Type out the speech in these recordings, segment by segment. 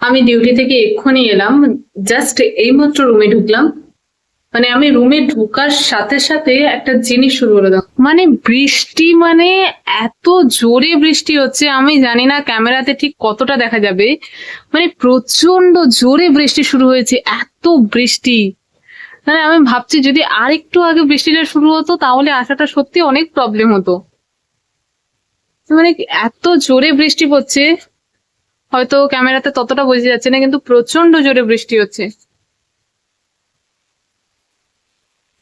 আমি ডিউটি থেকে এক্ষুনি এলাম, জাস্ট এইমাত্র রুমে ঢুকলাম। মানে আমি রুমে ঢোকার সাথে সাথে একটা জিনিস শুরু করে দাও, মানে বৃষ্টি, মানে এত জোরে বৃষ্টি হচ্ছে, আমি জানি না ক্যামেরাতে ঠিক কতটা দেখা যাবে। মানে প্রচন্ড জোরে বৃষ্টি শুরু হয়েছে, এত বৃষ্টি। মানে আমি ভাবছি যদি আর একটু আগে বৃষ্টিটা শুরু হতো তাহলে আসাটা সত্যি অনেক প্রবলেম হতো। মানে এত জোরে বৃষ্টি পড়ছে, হয়তো ক্যামেরাতে ততটা বোঝা যাচ্ছে না, কিন্তু প্রচন্ড জোরে বৃষ্টি হচ্ছে।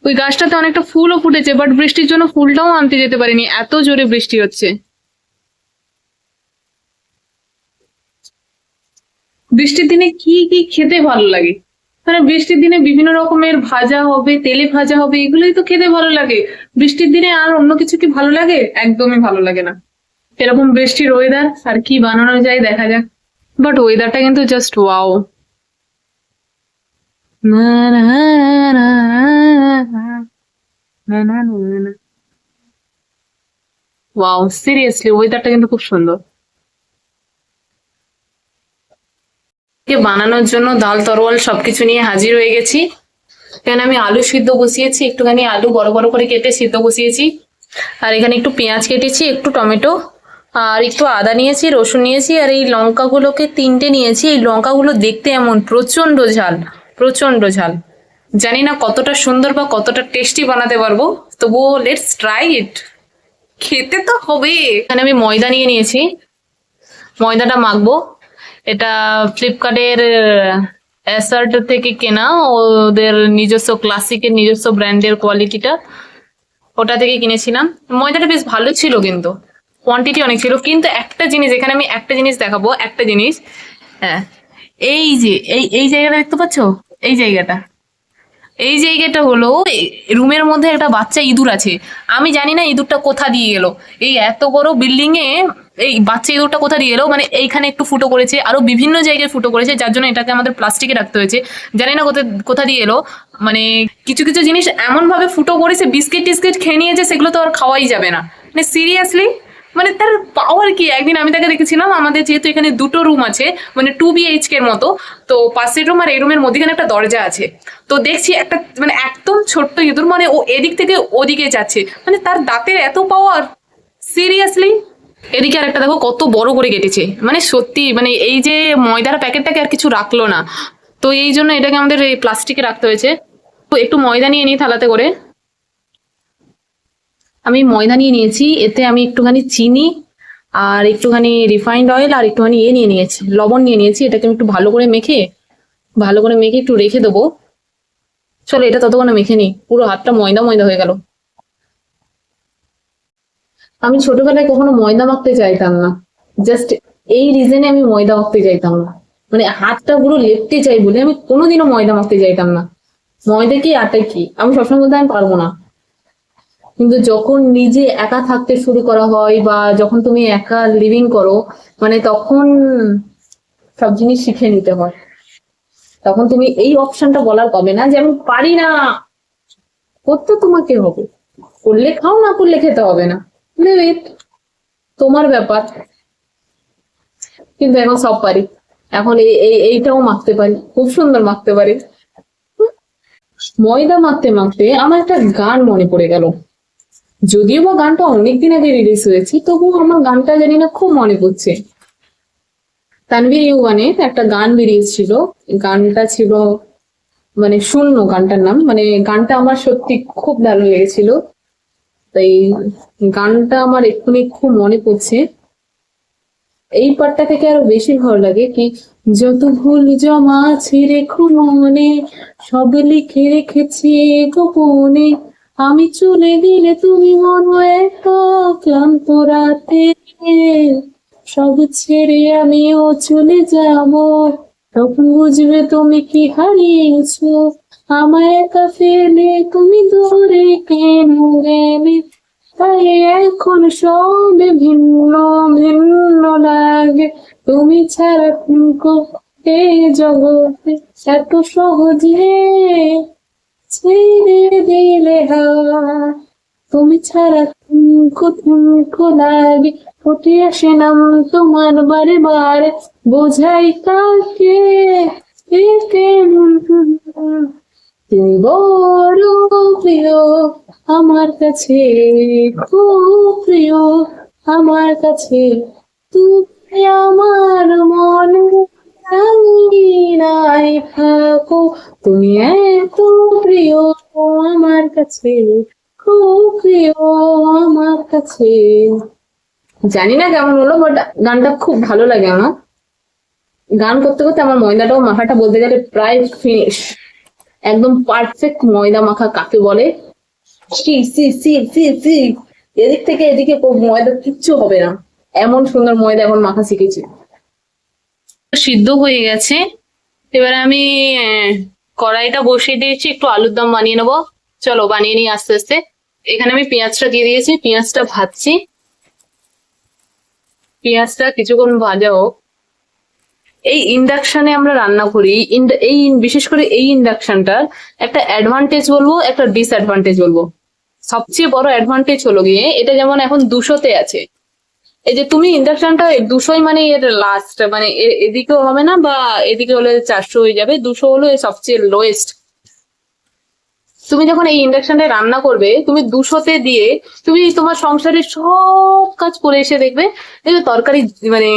ওই গাছটাতে অনেকটা ফুলও ফুটেছে, বাট বৃষ্টির জন্য ফুলটাও আনতে যেতে পারিনি, এত জোরে বৃষ্টি হচ্ছে। বৃষ্টির দিনে কি কি খেতে ভালো লাগে? মানে বৃষ্টির দিনে বিভিন্ন রকমের ভাজা হবে, তেলে ভাজা হবে, এগুলোই তো খেতে ভালো লাগে। বৃষ্টির দিনে আর অন্য কিছু কি ভালো লাগে? একদমই ভালো লাগে না। এরকম বৃষ্টির ওয়েদার আর কি বানানো যায় দেখা যাক। বাট ওয়েদারটা কিন্তু জাস্ট ওয়াও। না না না না না না, ওয়াও, সিরিয়াসলি ওয়েদারটা কিন্তু খুব সুন্দর। কে বানানোর জন্য ডাল তরোয়াল সবকিছু নিয়ে হাজির হয়ে গেছি। এখানে আমি আলু সিদ্ধ বসিয়েছি, একটুখানি আলু বড় বড় করে কেটে সিদ্ধ বসিয়েছি। আর এখানে একটু পেঁয়াজ কেটেছি, একটু টমেটো, আর একটু আদা নিয়েছি, রসুন নিয়েছি, আর এই লঙ্কাগুলোকে তিনটে নিয়েছি। এই লঙ্কাগুলো দেখতে এমন প্রচন্ড ঝাল, প্রচন্ড ঝাল। জানি না কতটা সুন্দর বা কতটা টেস্টি বানাতে পারবো, তবুও লেটস ট্রাই ইট। খেতে তো হবে। এখানে আমি ময়দা নিয়ে নিয়েছি, ময়দাটা মাখবো। এটা ফ্লিপকার্টের অ্যাসার্ট থেকে কেনা, ওদের নিজস্ব ক্লাসিকের নিজস্ব ব্র্যান্ডের কোয়ালিটিটা, ওটা থেকে কিনেছিলাম। ময়দাটা বেশ ভালো ছিল, কিন্তু কোয়ান্টিটি অনেক ছিল। কিন্তু একটা জিনিস, এখানে আমি একটা জিনিস দেখাবো, একটা জিনিস। হ্যাঁ, এই যে এই এই জায়গাটা দেখতে পাচ্ছ? এই জায়গাটা, এই জায়গাটা হলো রুমের মধ্যে একটা বাচ্চা ইঁদুর আছে। আমি জানি না ইঁদুরটা কোথা দিয়ে এলো। এই এত বড় বিল্ডিং এ এই বাচ্চা ইঁদুরটা কোথা দিয়ে এলো? মানে এইখানে একটু ফুটো করেছে, আরো বিভিন্ন জায়গায় ফুটো করেছে, যার জন্য এটাকে আমাদের প্লাস্টিকে রাখতে হয়েছে। জানি না কোথা কোথা দিয়ে এলো। মানে কিছু কিছু জিনিস এমন ভাবে ফুটো করেছে, বিস্কিট টিস্কিট খেয়ে নিয়েছে, সেগুলো তো আর খাওয়াই যাবে না। মানে সিরিয়াসলি, মানে তার পাওয়ার কি! একদিন আমি তাকে দেখেছিলাম, আমাদের যেহেতু এখানে দুটো রুম আছে, মানে 2 BHK এর মতো, তো পাশের রুম আর এই রুমের মধ্যখানে একটা দরজা আছে। তো দেখছি একটা মানে একদম ছোট্ট ইঁদুর, মানে ও এদিক থেকে ওদিকে যাচ্ছে, মানে তার দাঁতের এত পাওয়ার! সিরিয়াসলি। এদিকে আর একটা দেখো কত বড় করে কেটেছে, মানে সত্যি, মানে এই যে ময়দার প্যাকেটটাকে আর কিছু রাখলো না। তো এই জন্য এটাকে আমাদের এই প্লাস্টিকে রাখতে হয়েছে। তো একটু ময়দা নিয়ে নিই থালাতে করে। আমি ময়দা নিয়ে নিয়েছি, এতে আমি একটুখানি চিনি আর একটুখানি রিফাইন্ড অয়েল আর একটুখানি নিয়ে নিয়েছি, লবণ নিয়ে নিয়েছি। এটাকে আমি একটু ভালো করে মেখে একটু রেখে দেবো। চলো এটা ততক্ষণে মেখে নিই, পুরো হাতটা ময়দা ময়দা হয়ে গেল। আমি ছোটবেলায় কখনো ময়দা মাখতে চাইতাম না, জাস্ট এই রিজনে আমি ময়দা মাখতে চাইতাম না। মানে হাতটা পুরো লেপটে চাই বলে আমি কোনোদিনও ময়দা মাখতে চাইতাম না। ময়দা কি আটা কি আমি সবসময় বলতাম আমি পারবো না। কিন্তু যখন নিজে একা থাকতে শুরু করা হয় বা যখন তুমি একা লিভিং করো, মানে তখন সব জিনিস শিখে নিতে হয়। তখন তুমি এই অপশনটা বলার পাবে না যে আমি পারি না। করতে তোমাকে হবে, করলে খাও, না করলে খেতে হবে না, লিভ ইট, তোমার ব্যাপার। কিন্তু এখন সব পারি। এখন এইটাও মাখতে পারি, খুব সুন্দর মাখতে পারি। ময়দা মাখতে মাখতে আমার একটা গান মনে পড়ে গেল। যদিও বা গানটা অনেকদিন আগে রিলিজ হয়েছে, তবুও আমার গানটা জানি না খুব মনে পড়ছে। তানভীর ইউবানের একটা গান বেরিয়েছিল, গানটা ছিল মানে শূন্য, গানটার নাম। মানে গানটা আমার সত্যি খুব ভালো লেগেছিল, তাই গানটা আমার এক্ষুনি খুব মনে পড়ছে। এই পার্টটা থেকে আরো বেশি ভালো লাগে কি, যত ভুল জমা আছে রেখো মনে, সব লিখে রেখেছি গোপনে, আমি চলে গেলে তুমি মনো একা ক্লান্ত রাতে, সব ছেড়ে আমিও চলে যাব, তখন বুঝবে তুমি কি হারিয়েছো, আমায় একা ফেলে তুমি দূরে কেন গেলে, তাই এখন সব ভিন্ন ভিন্ন লাগে, তুমি ছাড়া থাকো এ জগতে, এত সহজে ছেড়ে দিলে হায়, তুমি ছাড়া খুঁকো লাগে, ফুটে আসে নাম তোমার বারে বারে, বোঝাই কাকে এ কেমন। তুমি বড় প্রিয় আমার কাছে, খুব প্রিয় আমার কাছে, তুমি আমার মন নাই থাকো, তুমি এত প্রিয় আমার কাছে, খুব প্রিয় আমার কাছে। জানি না কেমন হলো, বাট গানটা খুব ভালো লাগে আমার। গান করতে করতে আমার ময়দাটাও মাখাটা বলতে গেলে প্রায় ফিনিশ, একদম পারফেক্ট ময়দা মাখা কাকে বলে। সি সি সি সি সি, এদিক থেকে এদিকে ময়দা কিচ্ছু হবে না, এমন সুন্দর ময়দা এখন মাখা শিখেছি। সিদ্ধ হয়ে গেছে, এবারে আমি কড়াইটা বসিয়ে দিয়েছি, একটু আলুর দম বানিয়ে নেবো। চলো বানিয়ে নিই আস্তে আস্তে। এখানে আমি পেঁয়াজটা দিয়ে দিয়েছি, পেঁয়াজটা ভাজছি। পেঁয়াজটা কিছুক্ষণ ভাজা হোক। এই ইন্ডাকশনে আমরা রান্না করি, এই বিশেষ করে এই ইন্ডাকশনটার একটা অ্যাডভান্টেজ বলবো, একটা ডিসঅ্যাডভান্টেজ বলবো। সবচেয়ে বড় অ্যাডভান্টেজ হলো গিয়ে এটা যেমন এখন 200-তে আছে, এই যে তুমি ইন্ডাকশনটা 200 মানে এর লাস্ট, মানে এদিকেও হবে না বা এদিকে হলে 400 হয়ে যাবে, 200 হলো এর সবচেয়ে লোয়েস্ট। তুমি যখন এই ইন্ডাকশনে রান্না করবে, তুমি 200-তে দিয়ে তুমি তোমার সংসারের সব কাজ করে এসে দেখবে তরকারি মানে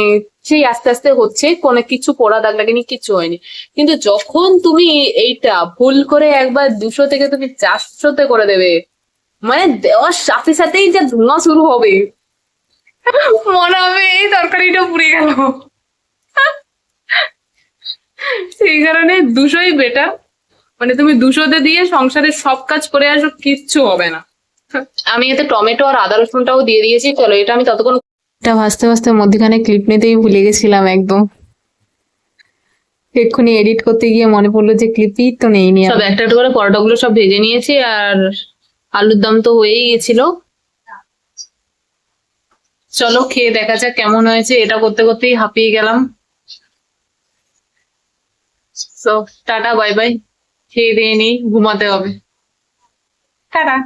সেই আস্তে আস্তে হচ্ছে, কোনো কিছু পোড়া দাগ লাগেনি, কিচ্ছু হয়নি। কিন্তু যখন তুমি এইটা ভুল করে একবার 200 থেকে তুমি 400-তে করে দেবে, মানে দেওয়ার সাথে সাথেই যা ধোঁয়া শুরু হবে, মনে হবে এই তরকারিটা পুড়ে গেল। সেই কারণে 200-ই বেটার। মানে তুমি 200-তে দিয়ে সংসারের সব কাজ করে আসো, কিচ্ছু হবে না। আমি এতে টমেটো আর আদা রসুনটাও দিয়ে দিয়েছি। চলো এটা আমি ততক্ষণ, এটা ভাজতে ভাজতে মধ্যখানে ক্লিপ নিতেই ভুলে গেছিলাম একদম। এক্ষুনি এডিট করতে গিয়ে মনে পড়লো যে ক্লিপই তো নেইনি। সব একটা একটা করে পরোটাগুলো সব ভেজে নিয়েছি, আর আলুর দম তো হয়েই গেছিল। চলো খেয়ে দেখা যাক কেমন হয়েছে, এটা করতে করতেই হাঁপিয়ে গেলাম। তো টাটা বাই বাই, খেয়ে দিয়ে নিই, ঘুমাতে হবে। টাটা।